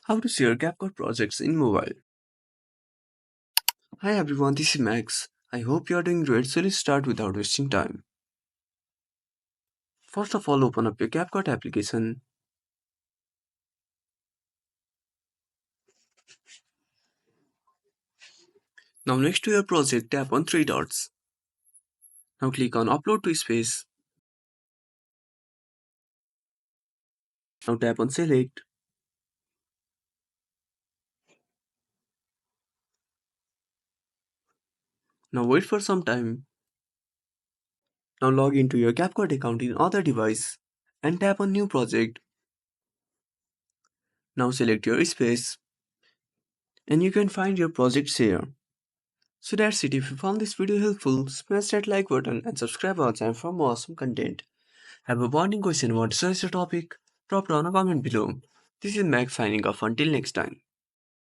How to share CapCut projects in mobile. Hi everyone, this is Max. I hope you are doing great, so let's start without wasting time. First of all, open up your CapCut application. Now next to your project, tap on three dots. Now click on Upload to Space. Now tap on Select. Now wait for some time. Now log into your CapCut account in other device and tap on New Project. Now select your space and you can find your projects here. So that's it. If you found this video helpful, smash that like button and subscribe our channel for more awesome content. Have a burning question, what is the topic? Drop down a comment below. This is Max signing off until next time.